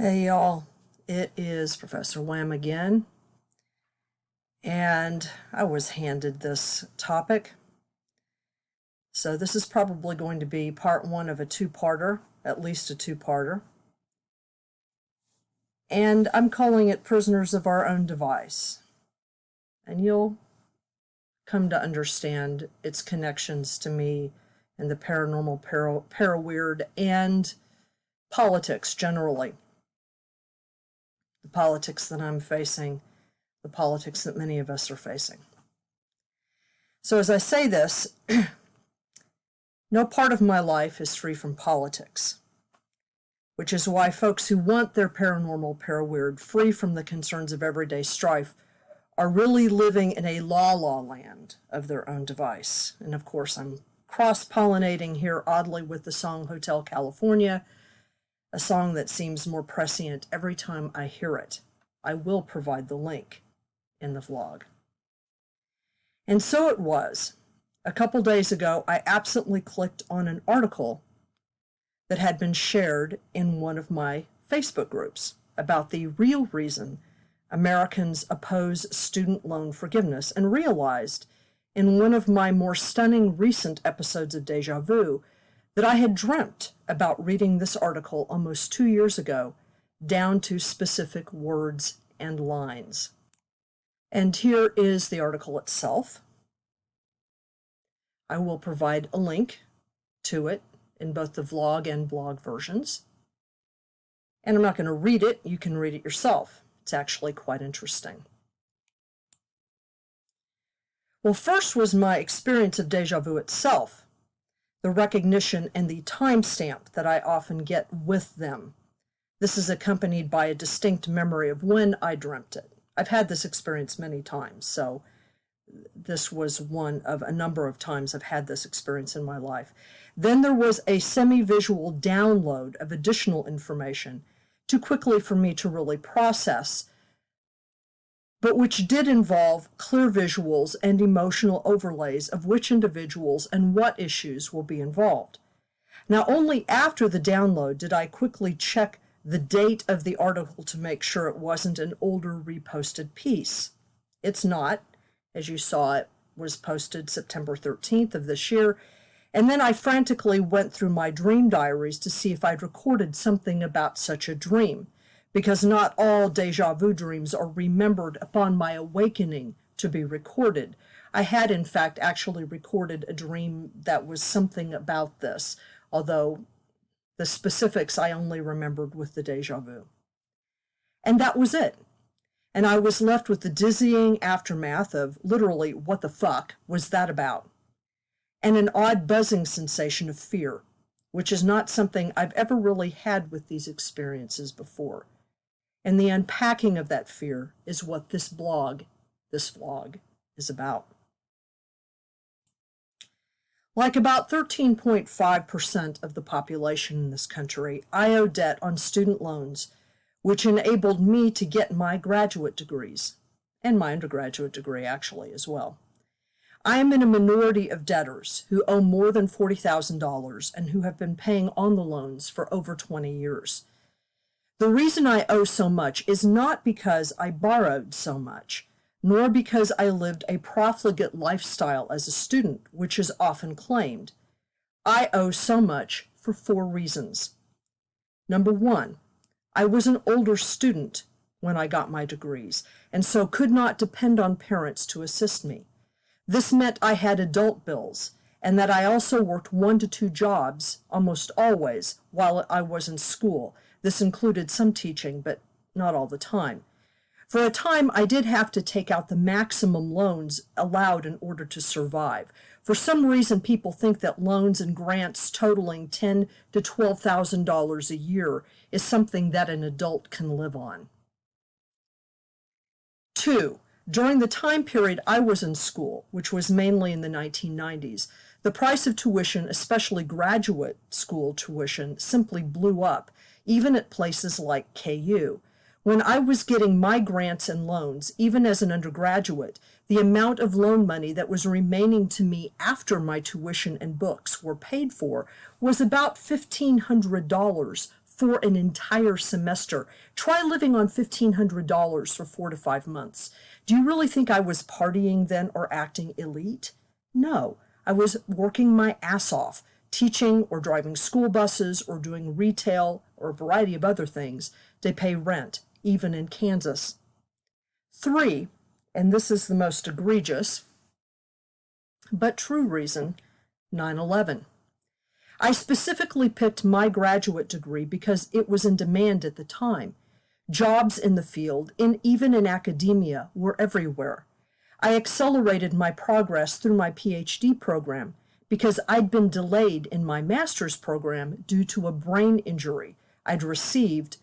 Hey y'all, it is Professor Wham again, and I was handed this topic. So this is probably going to be part one of a two-parter, at least a two-parter. And I'm calling it Prisoners of Our Own Device. And you'll come to understand its connections to me and the paranormal, para-weird, and politics generally. The politics that I'm facing, the politics that many of us are facing. So as I say this, no part of my life is free from politics, which is why folks who want their paranormal, para-weird, free from the concerns of everyday strife are really living in a la-la land of their own device. And of course, I'm cross-pollinating here oddly with the song Hotel California, a song that seems more prescient every time I hear it. I will provide the link in the vlog. And so it was. A couple days ago, I absently clicked on an article that had been shared in one of my Facebook groups about the real reason Americans oppose student loan forgiveness, and realized in one of my more stunning recent episodes of Deja Vu that I had dreamt about reading this article almost 2 years ago, down to specific words and lines. And here is the article itself. I will provide a link to it in both the vlog and blog versions. And I'm not going to read it. You can read it yourself. It's actually quite interesting. Well, first was my experience of deja vu itself, the recognition and the timestamp that I often get with them. This is accompanied by a distinct memory of when I dreamt it. I've had this experience many times, so this was one of a number of times I've had this experience in my life. Then there was a semi-visual download of additional information, too quickly for me to really process, but which did involve clear visuals and emotional overlays of which individuals and what issues will be involved. Now, only after the download did I quickly check the date of the article to make sure it wasn't an older reposted piece. It's not. As you saw, it was posted September 13th of this year, and then I frantically went through my dream diaries to see if I'd recorded something about such a dream, because not all deja vu dreams are remembered upon my awakening to be recorded. I had, in fact, actually recorded a dream that was something about this, although the specifics I only remembered with the deja vu. And that was it. And I was left with the dizzying aftermath of literally, what the fuck was that about? And an odd buzzing sensation of fear, which is not something I've ever really had with these experiences before. And the unpacking of that fear is what this vlog is about. Like about 13.5% of the population in this country, I owe debt on student loans, which enabled me to get my graduate degrees, and my undergraduate degree actually as well. I am in a minority of debtors who owe more than $40,000 and who have been paying on the loans for over 20 years. The reason I owe so much is not because I borrowed so much, nor because I lived a profligate lifestyle as a student, which is often claimed. I owe so much for 4 reasons. Number 1, I was an older student when I got my degrees, and so could not depend on parents to assist me. This meant I had adult bills, and that I also worked 1 to 2 jobs, almost always, while I was in school. This included some teaching, but not all the time. For a time, I did have to take out the maximum loans allowed in order to survive. For some reason, people think that loans and grants totaling $10,000 to $12,000 a year is something that an adult can live on. 2, during the time period I was in school, which was mainly in the 1990s, the price of tuition, especially graduate school tuition, simply blew up, even at places like KU. When I was getting my grants and loans, even as an undergraduate, the amount of loan money that was remaining to me after my tuition and books were paid for was about $1,500 for an entire semester. Try living on $1,500 for 4 to 5 months. Do you really think I was partying then or acting elite? No, I was working my ass off, teaching or driving school buses or doing retail or a variety of other things to pay rent, even in Kansas. 3, and this is the most egregious but true reason, 9/11. I specifically picked my graduate degree because it was in demand at the time. Jobs in the field, and even in academia, were everywhere. I accelerated my progress through my PhD program because I'd been delayed in my master's program due to a brain injury I'd received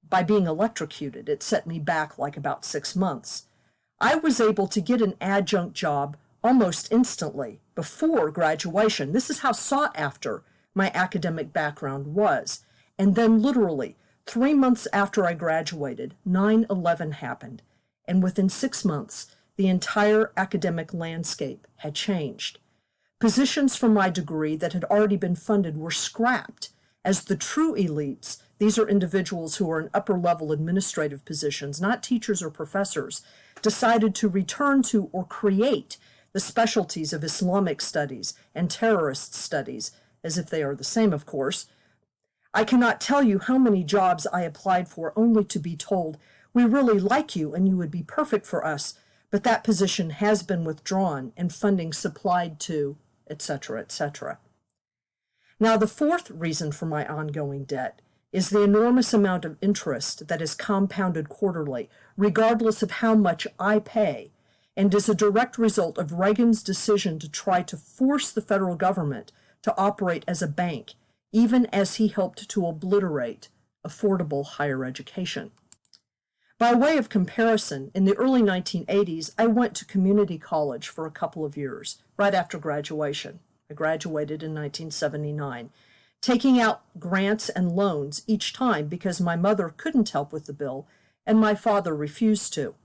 by being electrocuted. It set me back like about 6 months. I was able to get an adjunct job almost instantly before graduation. This is how sought after my academic background was. And then literally 3 months after I graduated, 9/11 happened. And within 6 months, the entire academic landscape had changed. Positions for my degree that had already been funded were scrapped, as the true elites, these are individuals who are in upper-level administrative positions, not teachers or professors, decided to return to or create the specialties of Islamic studies and terrorist studies, as if they are the same, of course. I cannot tell you how many jobs I applied for only to be told, "We really like you and you would be perfect for us, but that position has been withdrawn and funding supplied to," etc., etc. Now, the 4th reason for my ongoing debt is the enormous amount of interest that is compounded quarterly, regardless of how much I pay, and is a direct result of Reagan's decision to try to force the federal government to operate as a bank, even as he helped to obliterate affordable higher education. By way of comparison, in the early 1980s, I went to community college for a couple of years, right after graduation. I graduated in 1979, taking out grants and loans each time because my mother couldn't help with the bill and my father refused to.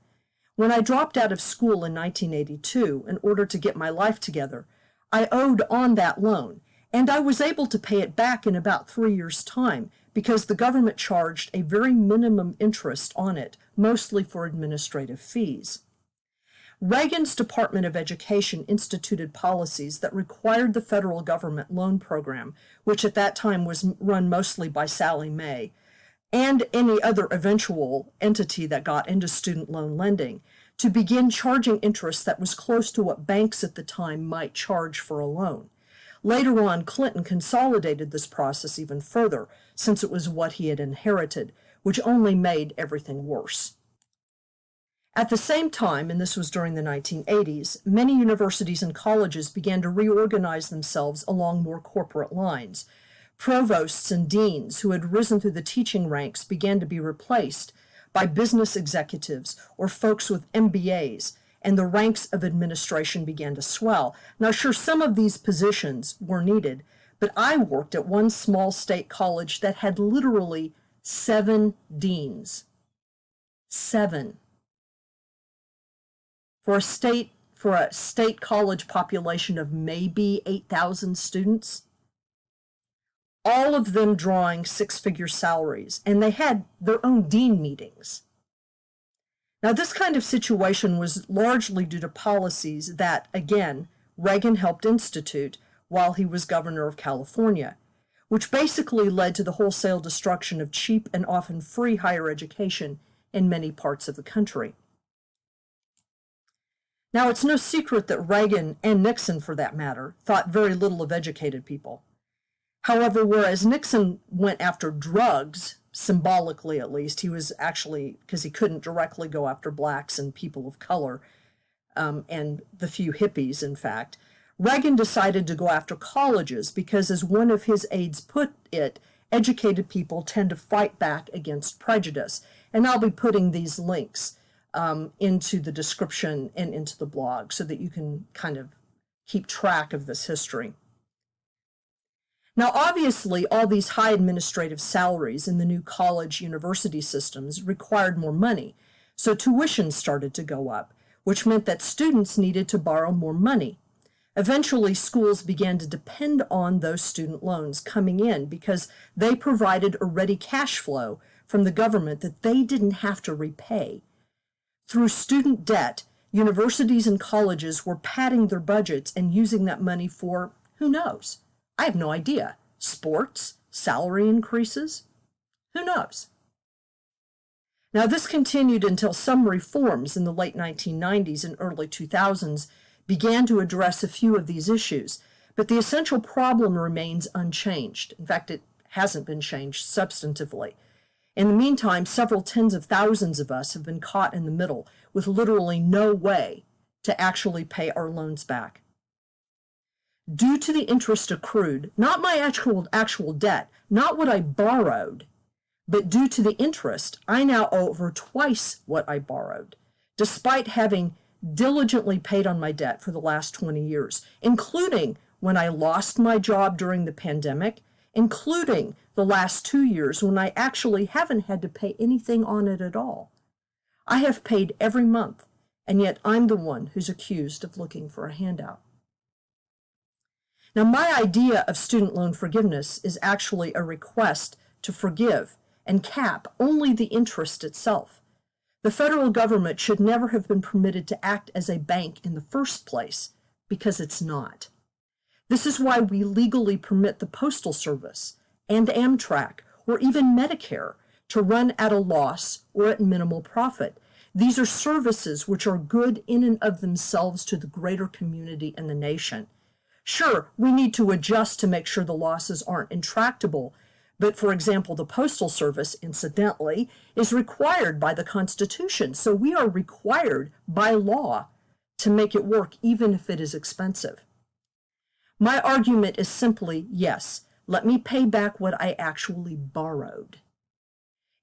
When I dropped out of school in 1982 in order to get my life together, I owed on that loan, and I was able to pay it back in about 3 years' time because the government charged a very minimum interest on it, mostly for administrative fees. Reagan's Department of Education instituted policies that required the federal government loan program, which at that time was run mostly by Sallie Mae, and any other eventual entity that got into student loan lending, to begin charging interest that was close to what banks at the time might charge for a loan. Later on, Clinton consolidated this process even further, since it was what he had inherited, which only made everything worse. At the same time, and this was during the 1980s, many universities and colleges began to reorganize themselves along more corporate lines. Provosts and deans who had risen through the teaching ranks began to be replaced by business executives or folks with MBAs, and the ranks of administration began to swell. Now, sure, some of these positions were needed, but I worked at one small state college that had literally 7 deans. 7. For a state college population of maybe 8,000 students, all of them drawing 6-figure salaries, and they had their own dean meetings. Now, this kind of situation was largely due to policies that, again, Reagan helped institute while he was governor of California, which basically led to the wholesale destruction of cheap and often free higher education in many parts of the country. Now, it's no secret that Reagan, and Nixon for that matter, thought very little of educated people. However, whereas Nixon went after drugs, symbolically at least, he was actually, because he couldn't directly go after blacks and people of color, and the few hippies, in fact, Reagan decided to go after colleges because, as one of his aides put it, educated people tend to fight back against prejudice. And I'll be putting these links into the description and into the blog so that you can kind of keep track of this history. Now, obviously, all these high administrative salaries in the new college university systems required more money, so tuition started to go up, which meant that students needed to borrow more money. Eventually, schools began to depend on those student loans coming in because they provided a ready cash flow from the government that they didn't have to repay. Through student debt, universities and colleges were padding their budgets and using that money for, who knows? I have no idea. Sports? Salary increases? Who knows? Now, this continued until some reforms in the late 1990s and early 2000s began to address a few of these issues, but the essential problem remains unchanged. In fact, it hasn't been changed substantively. In the meantime, several tens of thousands of us have been caught in the middle with literally no way to actually pay our loans back. Due to the interest accrued, not my actual debt, not what I borrowed, but due to the interest, I now owe over twice what I borrowed, despite having diligently paid on my debt for the last 20 years, including when I lost my job during the pandemic, including the last 2 years when I actually haven't had to pay anything on it at all. I have paid every month, and yet I'm the one who's accused of looking for a handout. Now, my idea of student loan forgiveness is actually a request to forgive and cap only the interest itself. The federal government should never have been permitted to act as a bank in the first place, because it's not. This is why we legally permit the Postal Service and Amtrak or even Medicare to run at a loss or at minimal profit. These are services which are good in and of themselves to the greater community and the nation. Sure, we need to adjust to make sure the losses aren't intractable, but for example, the Postal Service, incidentally, is required by the Constitution, so we are required by law to make it work even if it is expensive. My argument is simply, yes, let me pay back what I actually borrowed.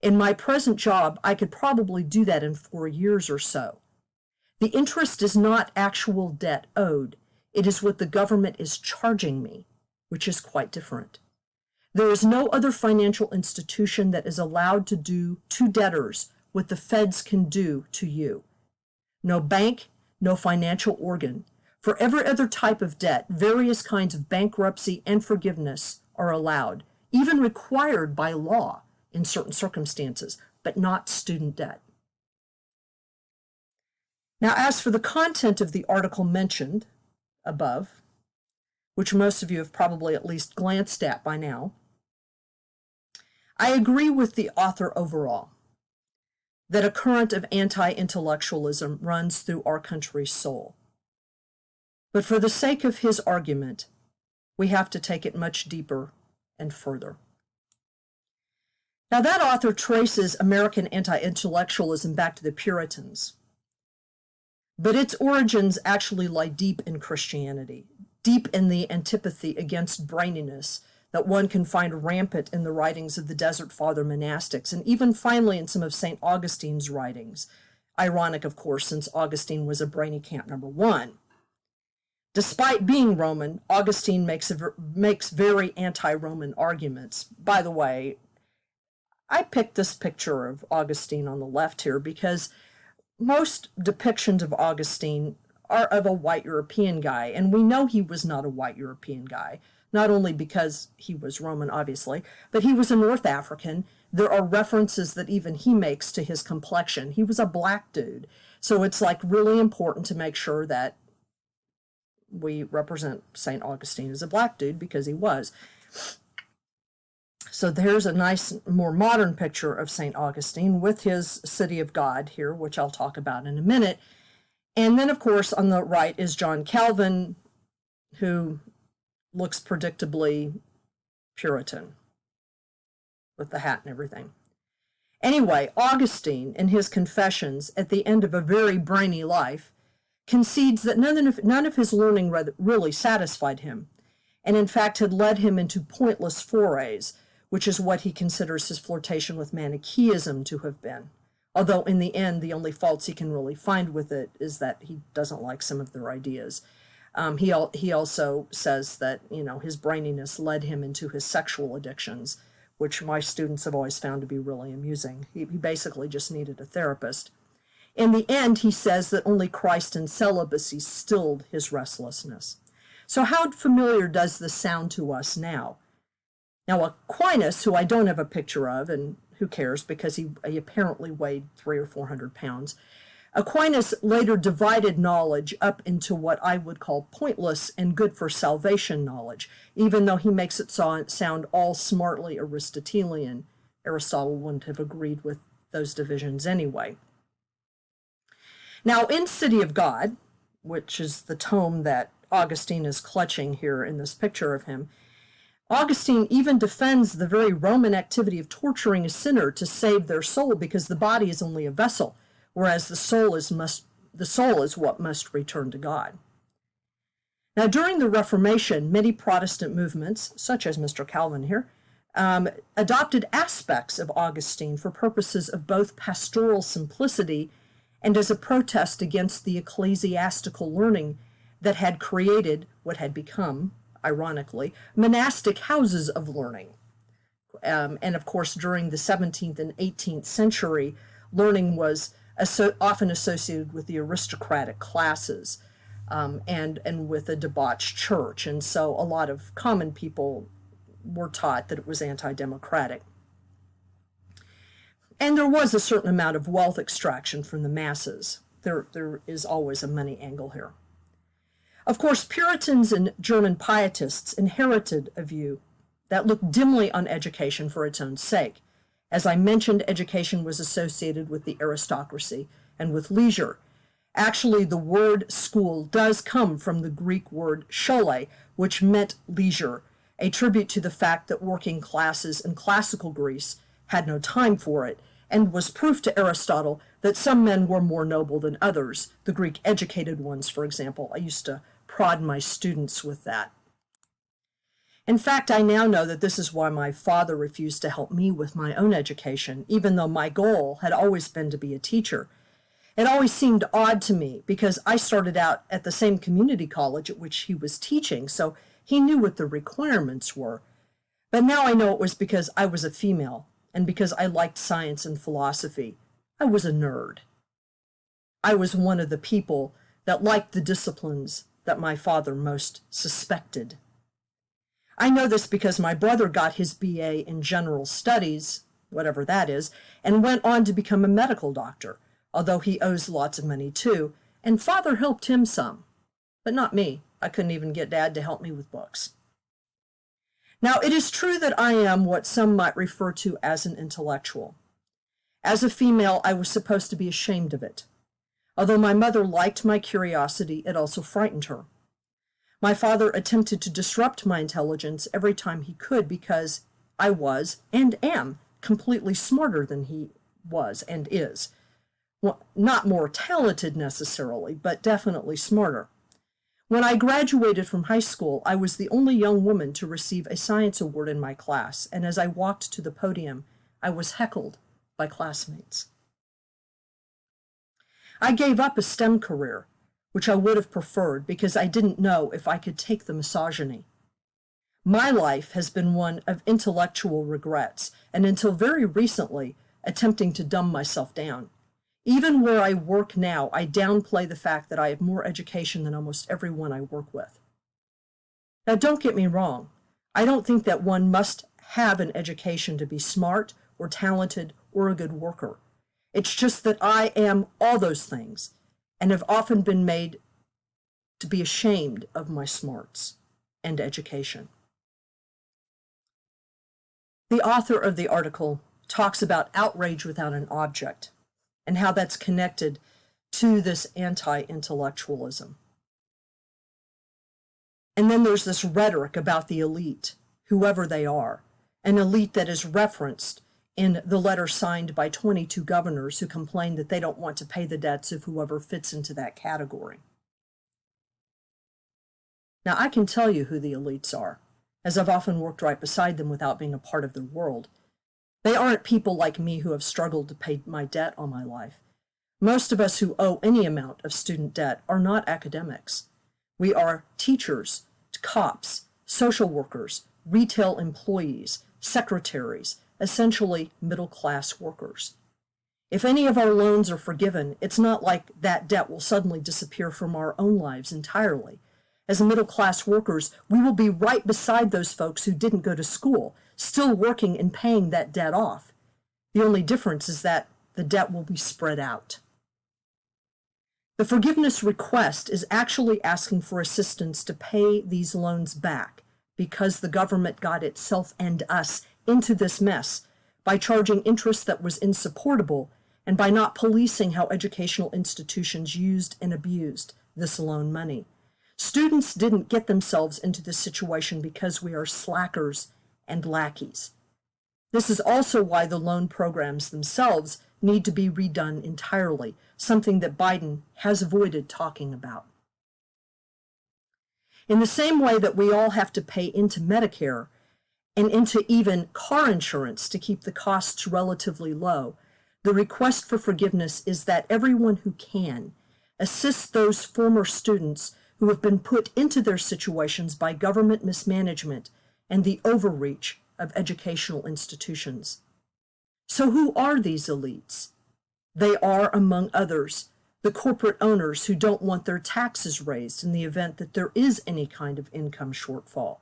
In my present job, I could probably do that in 4 years or so. The interest is not actual debt owed. It is what the government is charging me, which is quite different. There is no other financial institution that is allowed to do to debtors what the feds can do to you. No bank, no financial organ. For every other type of debt, various kinds of bankruptcy and forgiveness are allowed, even required by law in certain circumstances, but not student debt. Now, as for the content of the article mentioned above, which most of you have probably at least glanced at by now, I agree with the author overall that a current of anti-intellectualism runs through our country's soul. But for the sake of his argument, we have to take it much deeper and further. Now, that author traces American anti-intellectualism back to the Puritans, but its origins actually lie deep in Christianity, deep in the antipathy against braininess that one can find rampant in the writings of the Desert Father monastics, and even finally in some of St. Augustine's writings. Ironic, of course, since Augustine was a brainy camp number one. Despite being Roman, Augustine makes very anti-Roman arguments. By the way, I picked this picture of Augustine on the left here because most depictions of Augustine are of a white European guy, and we know he was not a white European guy, not only because he was Roman, obviously, but he was a North African. There are references that even he makes to his complexion. He was a black dude. So it's like really important to make sure that we represent St. Augustine as a black dude, because he was. So there's a nice, more modern picture of St. Augustine with his City of God here, which I'll talk about in a minute. And then, of course, on the right is John Calvin, who looks predictably Puritan with the hat and everything. Anyway, Augustine, in his Confessions, at the end of a very brainy life, concedes that none of his learning really satisfied him, and in fact had led him into pointless forays, which is what he considers his flirtation with Manichaeism to have been. Although in the end, the only faults he can really find with it is that he doesn't like some of their ideas. He also says that, his braininess led him into his sexual addictions, which my students have always found to be really amusing. He basically just needed a therapist. In the end, he says that only Christ and celibacy stilled his restlessness. So how familiar does this sound to us now? Now, Aquinas, who I don't have a picture of, and who cares because he apparently weighed 300 or 400 pounds, Aquinas later divided knowledge up into what I would call pointless and good for salvation knowledge, even though he makes it sound all smartly Aristotelian. Aristotle wouldn't have agreed with those divisions anyway. Now, in City of God, which is the tome that Augustine is clutching here in this picture of him, Augustine even defends the very Roman activity of torturing a sinner to save their soul, because the body is only a vessel, whereas the soul is what must return to God. Now, during the Reformation, many Protestant movements, such as Mr. Calvin here, adopted aspects of Augustine for purposes of both pastoral simplicity and as a protest against the ecclesiastical learning that had created what had become, ironically, monastic houses of learning. And of course, during the 17th and 18th century, learning was often associated with the aristocratic classes and with a debauched church. And so a lot of common people were taught that it was anti-democratic. And there was a certain amount of wealth extraction from the masses. There is always a money angle here. Of course, Puritans and German pietists inherited a view that looked dimly on education for its own sake. As I mentioned, education was associated with the aristocracy and with leisure. Actually, the word school does come from the Greek word schole, which meant leisure, a tribute to the fact that working classes in classical Greece had no time for it, and was proof to Aristotle that some men were more noble than others, the Greek educated ones, for example. I used to prod my students with that. In fact, I now know that this is why my father refused to help me with my own education, even though my goal had always been to be a teacher. It always seemed odd to me because I started out at the same community college at which he was teaching, so he knew what the requirements were. But now I know it was because I was a female and because I liked science and philosophy. I was a nerd. I was one of the people that liked the disciplines that my father most suspected. I know this because my brother got his BA in general studies, whatever that is, and went on to become a medical doctor, although he owes lots of money too, and father helped him some, but not me. I couldn't even get dad to help me with books. Now, it is true that I am what some might refer to as an intellectual. As a female, I was supposed to be ashamed of it. Although my mother liked my curiosity, it also frightened her. My father attempted to disrupt my intelligence every time he could because I was and am completely smarter than he was and is. Well, not more talented necessarily, but definitely smarter. When I graduated from high school, I was the only young woman to receive a science award in my class, and as I walked to the podium, I was heckled by classmates. I gave up a STEM career, which I would have preferred because I didn't know if I could take the misogyny. My life has been one of intellectual regrets, and until very recently, attempting to dumb myself down. Even where I work now, I downplay the fact that I have more education than almost everyone I work with. Now, don't get me wrong. I don't think that one must have an education to be smart or talented or a good worker. It's just that I am all those things and have often been made to be ashamed of my smarts and education. The author of the article talks about outrage without an object and how that's connected to this anti-intellectualism. And then there's this rhetoric about the elite, whoever they are, an elite that is referenced in the letter signed by 22 governors who complain that they don't want to pay the debts of whoever fits into that category. Now, I can tell you who the elites are, as I've often worked right beside them without being a part of their world. They aren't people like me who have struggled to pay my debt all my life. Most of us who owe any amount of student debt are not academics. We are teachers, cops, social workers, retail employees, secretaries, essentially middle-class workers. If any of our loans are forgiven, it's not like that debt will suddenly disappear from our own lives entirely. As middle-class workers, we will be right beside those folks who didn't go to school, still working and paying that debt off. The only difference is that the debt will be spread out. The forgiveness request is actually asking for assistance to pay these loans back because the government got itself and us into this mess by charging interest that was insupportable and by not policing how educational institutions used and abused this loan money. Students didn't get themselves into this situation because we are slackers and lackeys. This is also why the loan programs themselves need to be redone entirely, something that Biden has avoided talking about. In the same way that we all have to pay into Medicare and into even car insurance to keep the costs relatively low, the request for forgiveness is that everyone who can assist those former students who have been put into their situations by government mismanagement and the overreach of educational institutions. So who are these elites? They are, among others, the corporate owners who don't want their taxes raised in the event that there is any kind of income shortfall.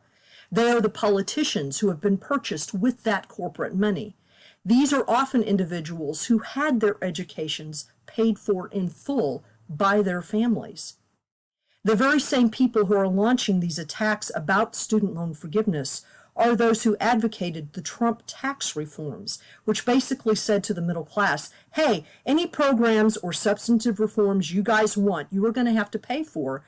They are the politicians who have been purchased with that corporate money. These are often individuals who had their educations paid for in full by their families. The very same people who are launching these attacks about student loan forgiveness are those who advocated the Trump tax reforms, which basically said to the middle class, hey, any programs or substantive reforms you guys want, you are going to have to pay for.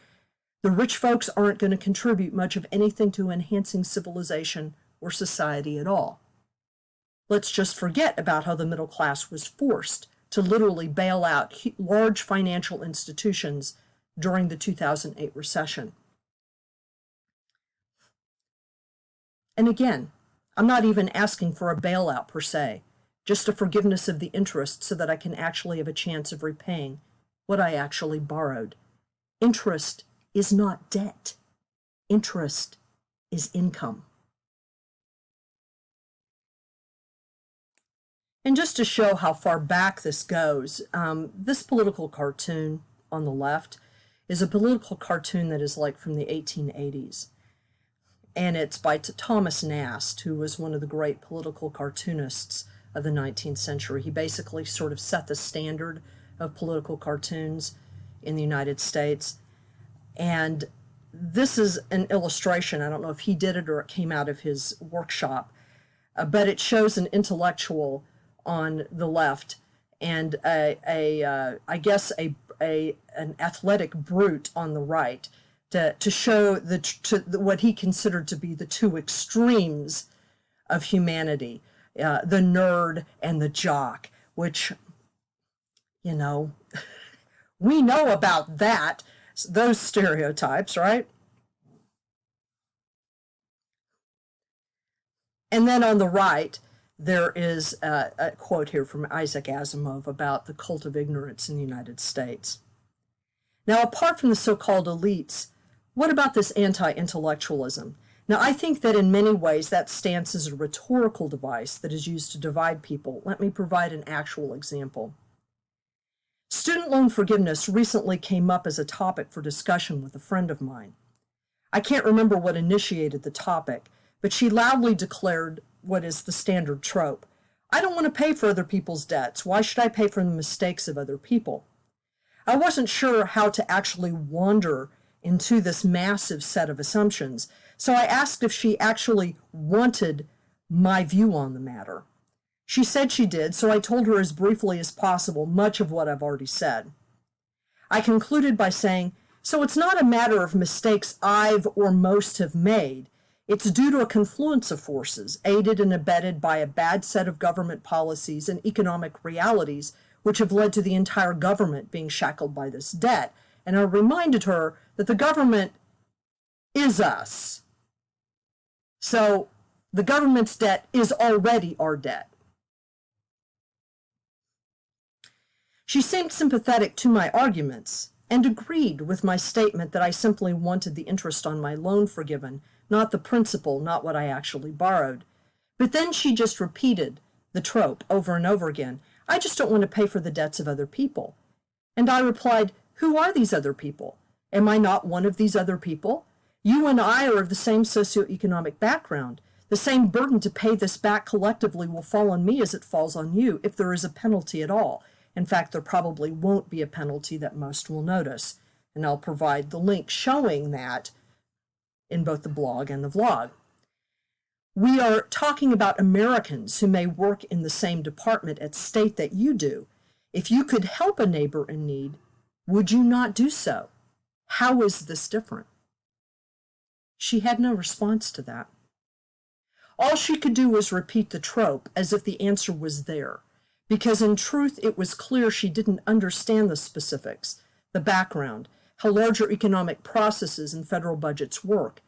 The rich folks aren't going to contribute much of anything to enhancing civilization or society at all. Let's just forget about how the middle class was forced to literally bail out large financial institutions during the 2008 recession. And again, I'm not even asking for a bailout per se, just a forgiveness of the interest so that I can actually have a chance of repaying what I actually borrowed. Interest is not debt. Interest is income. And just to show how far back this goes, this political cartoon on the left is a political cartoon that is like from the 1880s. And it's by Thomas Nast, who was one of the great political cartoonists of the 19th century. He basically sort of set the standard of political cartoons in the United States. And this is an illustration. I don't know if he did it or it came out of his workshop, but it shows an intellectual on the left and an athletic brute on the right, to show what he considered to be the two extremes of humanity, the nerd and the jock, which, we know about that, those stereotypes, right? And then on the right, there is a quote here from Isaac Asimov about the cult of ignorance in the United States. Now, apart from the so-called elites, what about this anti-intellectualism? Now, I think that in many ways that stance is a rhetorical device that is used to divide people. Let me provide an actual example. Student loan forgiveness recently came up as a topic for discussion with a friend of mine. I can't remember what initiated the topic, but she loudly declared what is the standard trope. I don't want to pay for other people's debts. Why should I pay for the mistakes of other people? I wasn't sure how to actually wander into this massive set of assumptions, so I asked if she actually wanted my view on the matter. She said she did, so I told her as briefly as possible much of what I've already said. I concluded by saying, so it's not a matter of mistakes I've or most have made. It's due to a confluence of forces, aided and abetted by a bad set of government policies and economic realities, which have led to the entire government being shackled by this debt. And I reminded her that the government is us. So the government's debt is already our debt. She seemed sympathetic to my arguments and agreed with my statement that I simply wanted the interest on my loan forgiven, not the principal, not what I actually borrowed. But then she just repeated the trope over and over again. I just don't want to pay for the debts of other people. And I replied, who are these other people? Am I not one of these other people? You and I are of the same socioeconomic background. The same burden to pay this back collectively will fall on me as it falls on you, if there is a penalty at all. In fact, there probably won't be a penalty that most will notice. And I'll provide the link showing that in both the blog and the vlog. We are talking about Americans who may work in the same department at state that you do. If you could help a neighbor in need, would you not do so? How is this different? She had no response to that. All she could do was repeat the trope as if the answer was there, because in truth it was clear she didn't understand the specifics, the background, how larger economic processes and federal budgets work.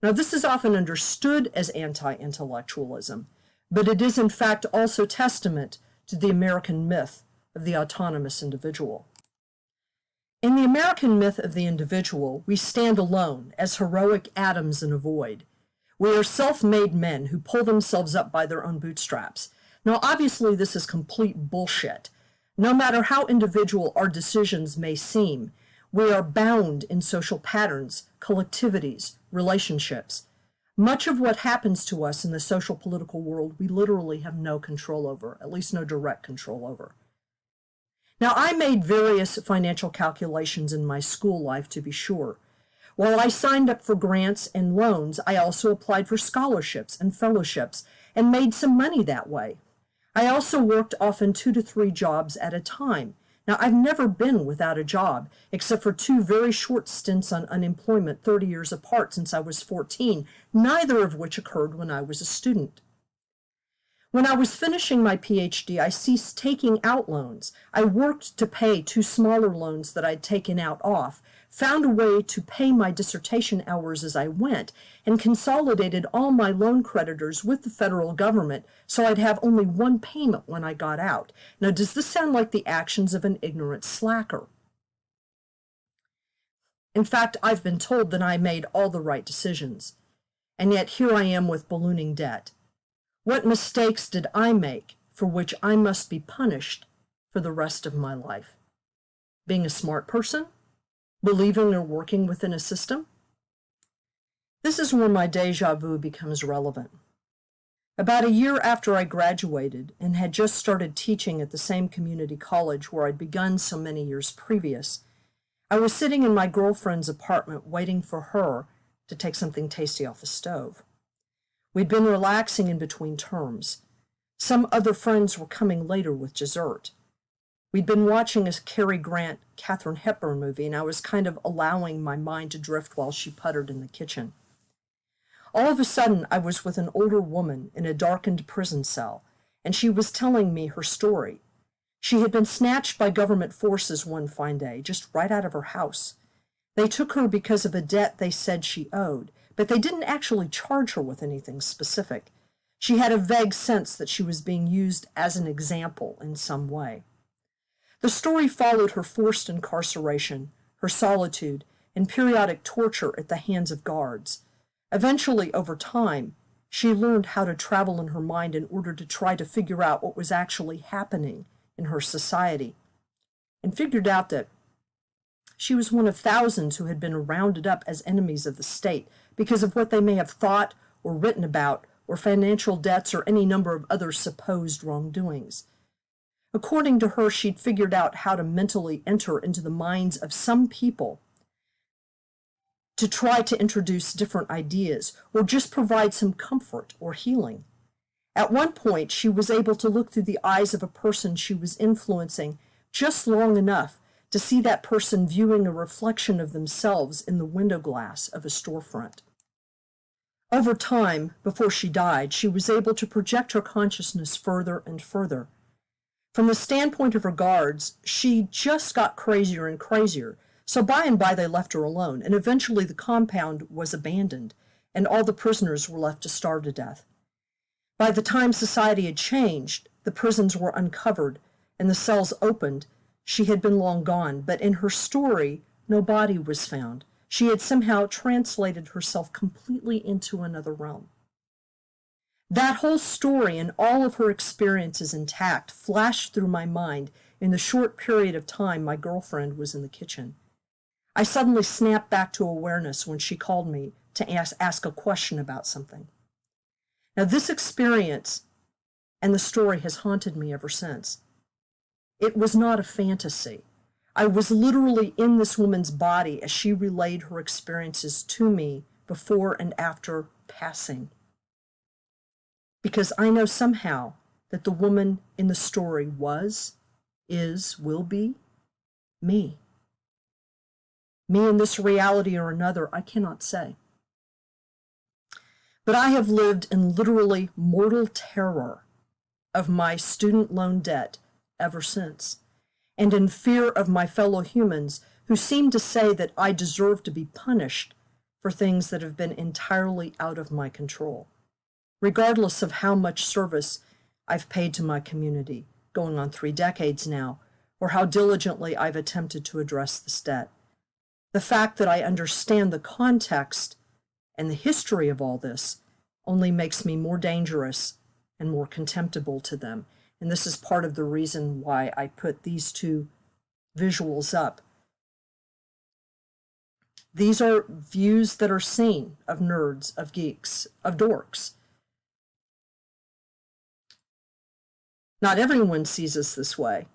Now, this is often understood as anti-intellectualism, but it is in fact also testament to the American myth of the autonomous individual. In the American myth of the individual, we stand alone as heroic atoms in a void. We are self-made men who pull themselves up by their own bootstraps. Now, obviously, this is complete bullshit. No matter how individual our decisions may seem, we are bound in social patterns, collectivities, relationships. Much of what happens to us in the social political world, we literally have no control over, at least no direct control over. Now, I made various financial calculations in my school life, to be sure. While I signed up for grants and loans, I also applied for scholarships and fellowships and made some money that way. I also worked often 2 to 3 jobs at a time. Now, I've never been without a job, except for 2 very short stints on unemployment 30 years apart since I was 14, neither of which occurred when I was a student. When I was finishing my PhD, I ceased taking out loans. I worked to pay 2 smaller loans that I'd taken out off, found a way to pay my dissertation hours as I went, and consolidated all my loan creditors with the federal government so I'd have only one payment when I got out. Now, does this sound like the actions of an ignorant slacker? In fact, I've been told that I made all the right decisions, and yet here I am with ballooning debt. What mistakes did I make for which I must be punished for the rest of my life? Being a smart person? Believing or working within a system? This is where my deja vu becomes relevant. About a year after I graduated and had just started teaching at the same community college where I'd begun so many years previous, I was sitting in my girlfriend's apartment waiting for her to take something tasty off the stove. We'd been relaxing in between terms. Some other friends were coming later with dessert. We'd been watching a Cary Grant, Katharine Hepburn movie, and I was kind of allowing my mind to drift while she puttered in the kitchen. All of a sudden, I was with an older woman in a darkened prison cell, and she was telling me her story. She had been snatched by government forces one fine day, just right out of her house. They took her because of a debt they said she owed, but they didn't actually charge her with anything specific. She had a vague sense that she was being used as an example in some way. The story followed her forced incarceration, her solitude, and periodic torture at the hands of guards. Eventually, over time, she learned how to travel in her mind in order to try to figure out what was actually happening in her society, and figured out that she was one of thousands who had been rounded up as enemies of the state because of what they may have thought or written about, or financial debts, or any number of other supposed wrongdoings. According to her, she'd figured out how to mentally enter into the minds of some people to try to introduce different ideas, or just provide some comfort or healing. At one point, she was able to look through the eyes of a person she was influencing just long enough to see that person viewing a reflection of themselves in the window glass of a storefront. Over time, before she died, she was able to project her consciousness further and further. From the standpoint of her guards, she just got crazier and crazier, so by and by they left her alone, and eventually the compound was abandoned, and all the prisoners were left to starve to death. By the time society had changed, the prisons were uncovered, and the cells opened. She had been long gone, but in her story, no body was found. She had somehow translated herself completely into another realm. That whole story and all of her experiences intact flashed through my mind in the short period of time my girlfriend was in the kitchen. I suddenly snapped back to awareness when she called me to ask a question about something. Now, this experience and the story has haunted me ever since. It was not a fantasy. I was literally in this woman's body as she relayed her experiences to me before and after passing. Because I know somehow that the woman in the story was, is, will be me. Me in this reality or another, I cannot say. But I have lived in literally mortal terror of my student loan debt ever since, and in fear of my fellow humans who seem to say that I deserve to be punished for things that have been entirely out of my control, regardless of how much service I've paid to my community, going on 3 decades now, or how diligently I've attempted to address this debt. The fact that I understand the context and the history of all this only makes me more dangerous and more contemptible to them. And this is part of the reason why I put these 2 visuals up. These are views that are seen of nerds, of geeks, of dorks. Not everyone sees us this way.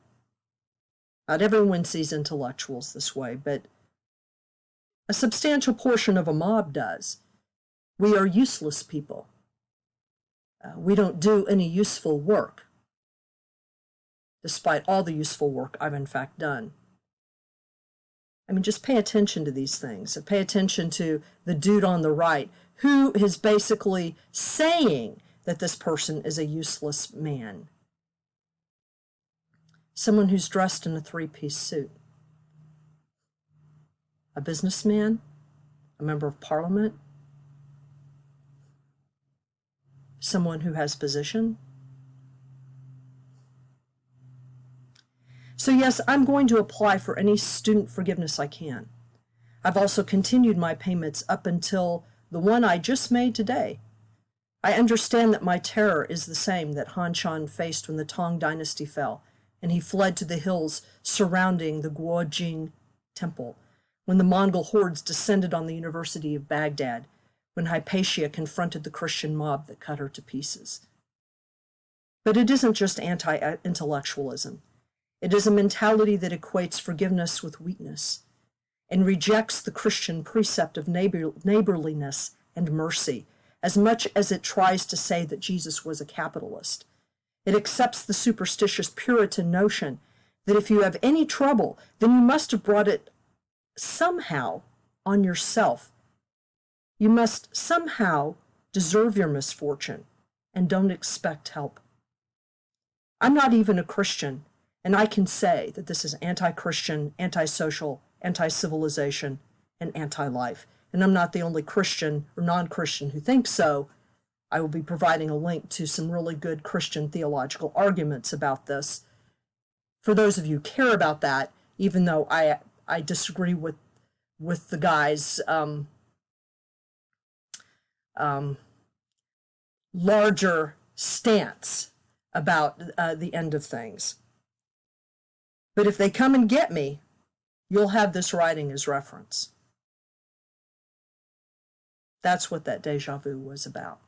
Not everyone sees intellectuals this way, but a substantial portion of a mob does. We are useless people. We don't do any useful work, despite all the useful work I've in fact done. I mean, just pay attention to these things. Pay attention to the dude on the right who is basically saying that this person is a useless man. Someone who's dressed in a 3-piece suit. A businessman, a member of parliament, someone who has position. So yes, I'm going to apply for any student forgiveness I can. I've also continued my payments up until the one I just made today. I understand that my terror is the same that Han Shan faced when the Tang dynasty fell, and he fled to the hills surrounding the Guojing temple, when the Mongol hordes descended on the University of Baghdad, when Hypatia confronted the Christian mob that cut her to pieces. But it isn't just anti-intellectualism. It is a mentality that equates forgiveness with weakness and rejects the Christian precept of neighborliness and mercy as much as it tries to say that Jesus was a capitalist. It accepts the superstitious Puritan notion that if you have any trouble, then you must have brought it somehow on yourself. You must somehow deserve your misfortune and don't expect help. I'm not even a Christian, and I can say that this is anti-Christian, anti-social, anti-civilization, and anti-life. And I'm not the only Christian or non-Christian who thinks so. I will be providing a link to some really good Christian theological arguments about this. For those of you who care about that, even though I disagree with the guy's larger stance about the end of things. But if they come and get me, you'll have this writing as reference. That's what that deja vu was about.